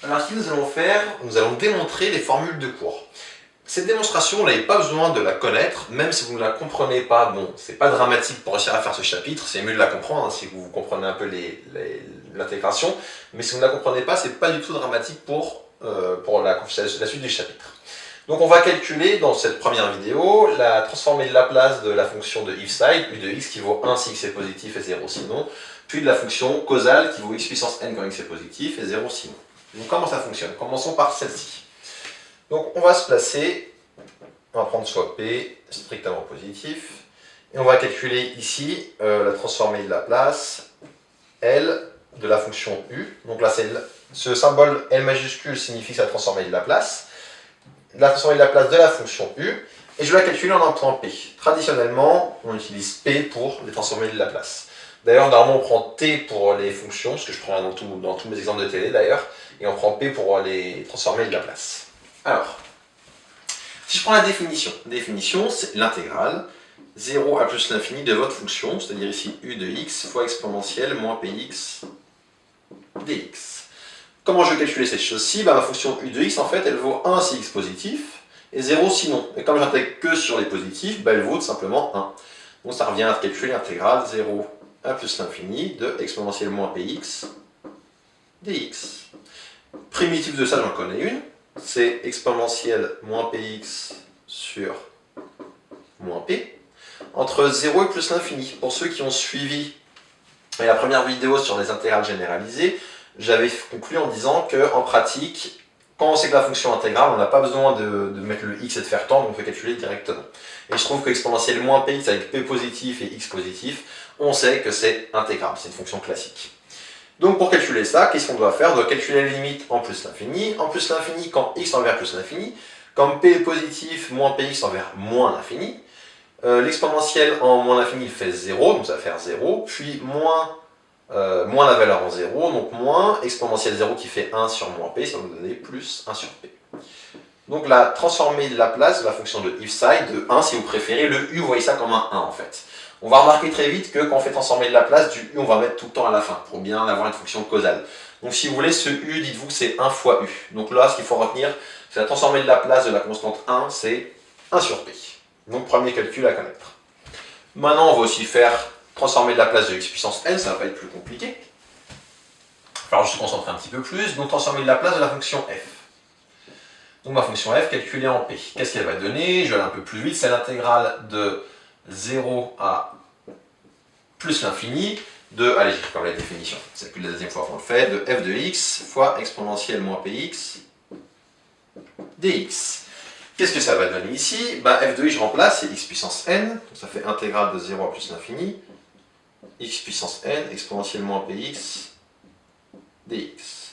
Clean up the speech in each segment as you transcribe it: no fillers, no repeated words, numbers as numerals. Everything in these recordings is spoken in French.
Alors ici nous allons nous allons démontrer les formules de cours. Cette démonstration, vous n'avez pas besoin de la connaître, même si vous ne la comprenez pas, bon, c'est pas dramatique pour réussir à faire ce chapitre, c'est mieux de la comprendre hein, si vous comprenez un peu l'intégration, mais si vous ne la comprenez pas, c'est pas du tout dramatique pour la suite du chapitre. Donc on va calculer dans cette première vidéo la transformée de Laplace de la fonction de if-side, u de x qui vaut 1 si x est positif et 0 sinon, puis de la fonction causale qui vaut x puissance n quand x est positif et 0 sinon. Donc comment ça fonctionne? Commençons par celle-ci. Donc on va se placer, on va prendre soit P strictement positif, et on va calculer ici la transformée de Laplace, L, de la fonction U. Donc là, ce symbole L majuscule signifie que c'est la transformée de Laplace. La transformée de Laplace de la fonction U, et je vais la calculer en un point P. Traditionnellement, on utilise P pour les transformées de Laplace. D'ailleurs, normalement, on prend T pour les fonctions, ce que je prends dans tous mes exemples de télé d'ailleurs, et on prend P pour les transformées de Laplace. Alors, si je prends la définition, c'est l'intégrale 0 à plus l'infini de votre fonction, c'est-à-dire ici u de x fois exponentielle moins px dx. Comment je vais calculer cette chose-ci? Ma fonction u de x, en fait, elle vaut 1 si x positif et 0 sinon. Et comme j'intègre que sur les positifs, elle vaut tout simplement 1. Donc ça revient à calculer l'intégrale 0 à plus l'infini de exponentielle moins px dx. Primitive de ça, j'en connais une. C'est exponentielle moins px sur moins p, entre 0 et plus l'infini. Pour ceux qui ont suivi la première vidéo sur les intégrales généralisées, j'avais conclu en disant qu'en pratique, quand on sait que la fonction intégrale, on n'a pas besoin de mettre le x et de faire tendre, on peut calculer directement. Et je trouve que exponentielle moins px avec p positif et x positif, on sait que c'est intégrable, c'est une fonction classique. Donc pour calculer ça, qu'est-ce qu'on doit faire? On doit calculer la limite en plus l'infini quand x tend vers plus l'infini, quand p est positif, moins px tend vers moins l'infini. L'exponentielle en moins l'infini fait 0, donc ça va faire 0, puis moins la valeur en 0, donc moins exponentielle 0 qui fait 1 sur moins p, ça va nous donner plus 1 sur p. Donc la transformée de Laplace de la fonction de if-side, de 1 si vous préférez, le u, vous voyez ça comme un 1 en fait. On va remarquer très vite que quand on fait transformer de Laplace, du u, on va mettre tout le temps à la fin, pour bien avoir une fonction causale. Donc si vous voulez, ce u, dites-vous que c'est 1 fois u. Donc là, ce qu'il faut retenir, c'est la transformée de Laplace de la constante 1, c'est 1 sur p. Donc premier calcul à connaître. Maintenant, on va aussi faire transformer de Laplace de x puissance n, ça va pas être plus compliqué. Il va falloir juste se concentrer un petit peu plus. Donc transformer de Laplace de la fonction f. Donc ma fonction f calculée en p. Qu'est-ce qu'elle va donner? Je vais aller un peu plus vite, c'est l'intégrale de 0 à plus l'infini de, allez j'écris comme la définition, c'est plus la deuxième fois qu'on le fait, de f de x fois exponentielle moins px dx. Qu'est-ce que ça va donner ici? F de x, je remplace, c'est x puissance n, donc ça fait intégrale de 0 à plus l'infini, x puissance n, exponentielle moins px dx.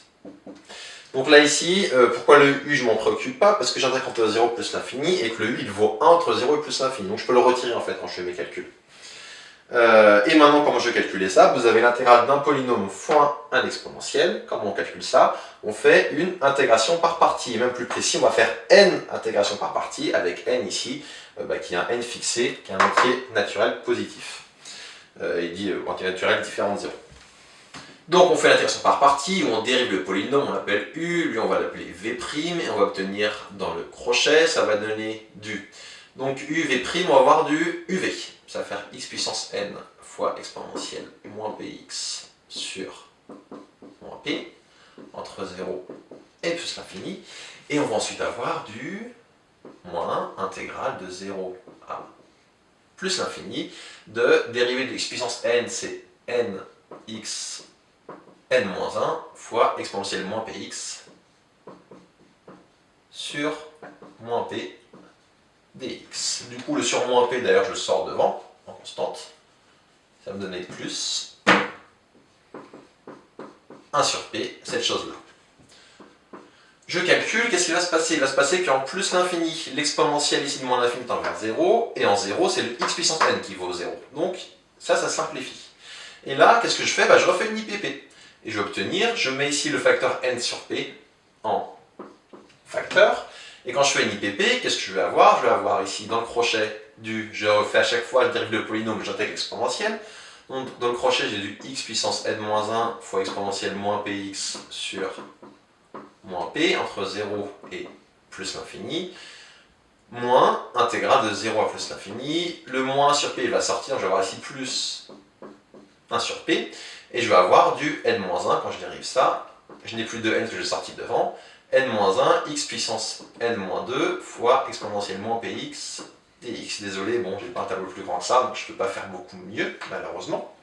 Donc là ici, pourquoi le u je m'en préoccupe pas? Parce que j'intègre entre 0 plus l'infini et que le u il vaut 1 entre 0 et plus l'infini. Donc je peux le retirer en fait quand je fais mes calculs. Et maintenant comment je vais calculer ça? Vous avez l'intégrale d'un polynôme fois un exponentiel. Comment on calcule ça? On fait une intégration par partie. Et même plus précis, on va faire n intégrations par partie avec n ici, qui est un n fixé, qui est un entier naturel positif. Il dit entier naturel différent de 0. Donc on fait l'intégration par partie, où on dérive le polynôme, on l'appelle u, lui on va l'appeler v', et on va obtenir dans le crochet, ça va donner du. Donc u, v', on va avoir du uv. Ça va faire x puissance n fois exponentielle moins px sur moins p, entre 0 et plus l'infini. Et on va ensuite avoir du moins intégrale de 0 à plus l'infini de dérivée de x puissance n, c'est n x n-1 fois exponentielle moins px sur moins p dx. Du coup, le sur moins p, d'ailleurs, je le sors devant, en constante. Ça va me donner plus 1 sur p, cette chose-là. Je calcule, qu'est-ce qui va se passer? Il va se passer qu'en plus l'infini, l'exponentielle ici de moins l'infini tend vers 0, et en 0, c'est le x puissance n qui vaut 0. Donc, ça simplifie. Et là, qu'est-ce que je fais? Je refais une IPP. Et je vais obtenir, je mets ici le facteur n sur p en facteur. Et quand je fais une IPP, qu'est-ce que je vais avoir? Je vais avoir ici dans le crochet je refais à chaque fois, je dérive le polynôme, j'intègre l'exponentielle. Donc dans le crochet, j'ai du x puissance n-1 fois exponentielle moins px sur moins p entre 0 et plus l'infini, moins intégrale de 0 à plus l'infini. Le moins sur p il va sortir, je vais avoir ici plus 1 sur p, et je vais avoir du n-1 quand je dérive ça. Je n'ai plus de n que j'ai sorti devant. n-1 x puissance n-2 fois exponentielle moins px dx. Désolé, bon, j'ai pas un tableau plus grand que ça, donc je peux pas faire beaucoup mieux, malheureusement.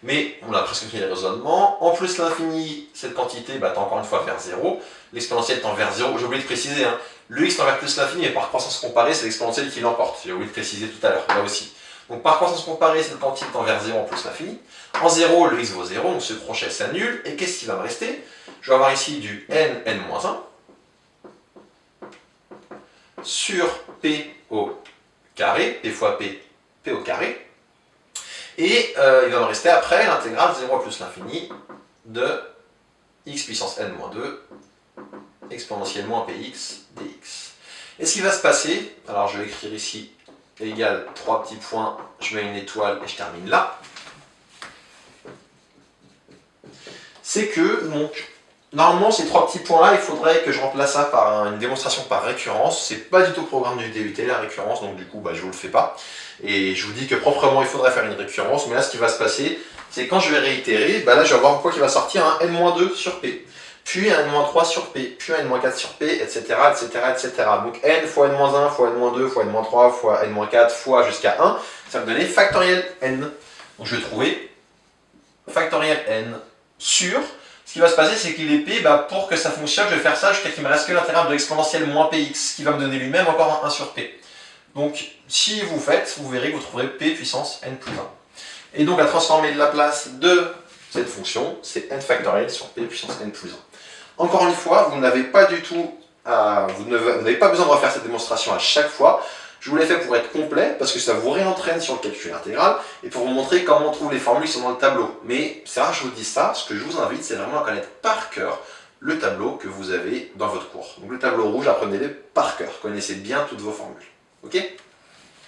Mais on a presque fini les raisonnements. En plus l'infini, cette quantité tend encore une fois vers 0. L'exponentielle tend vers 0. J'ai oublié de préciser, hein, le x tend vers plus l'infini, mais par croissance comparée, c'est l'exponentielle qui l'emporte. J'ai oublié de préciser tout à l'heure, là aussi. Donc par croissance comparée, cette quantité tend vers 0 en plus l'infini. En 0, le x vaut 0, donc ce crochet s'annule. Et qu'est-ce qui va me rester? Je vais avoir ici du n-1 sur p au carré, p fois p, p au carré. Et il va me rester après l'intégrale 0 à plus l'infini de x puissance n-2 exponentielle moins px dx. Et ce qui va se passer, alors je vais écrire ici égale 3 petits points, je mets une étoile et je termine là. C'est que, donc, normalement ces 3 petits points là, il faudrait que je remplace ça par une démonstration par récurrence. C'est pas du tout le programme du DUT la récurrence, donc du coup je vous le fais pas. Et je vous dis que proprement il faudrait faire une récurrence, mais là ce qui va se passer, c'est quand je vais réitérer, là je vais avoir quoi qui va sortir un n-2 sur p, puis un n-3 sur p, puis un n-4 sur p, etc. etc. etc. Donc n fois n-1 fois n-2 fois n-3 fois n-4 fois jusqu'à 1, ça va me donner factoriel n. Donc je vais trouver factoriel n sur... Ce qui va se passer, c'est que les p, pour que ça fonctionne, je vais faire ça jusqu'à qu'il me reste que l'intégrale de l'exponentielle moins px, qui va me donner lui-même encore un 1 sur p. Donc, si vous faites, vous verrez que vous trouverez p puissance n plus 1. Et donc, la transformée de Laplace de cette fonction, c'est n factoriel sur p puissance n plus 1. Encore une fois, vous n'avez pas du tout, vous n'avez pas besoin de refaire cette démonstration à chaque fois. Je vous l'ai fait pour être complet, parce que ça vous réentraîne sur le calcul intégral, et pour vous montrer comment on trouve les formules qui sont dans le tableau. Mais c'est rare que je vous dise ça, ce que je vous invite, c'est vraiment à connaître par cœur le tableau que vous avez dans votre cours. Donc le tableau rouge, apprenez-le par cœur, connaissez bien toutes vos formules. Ok ?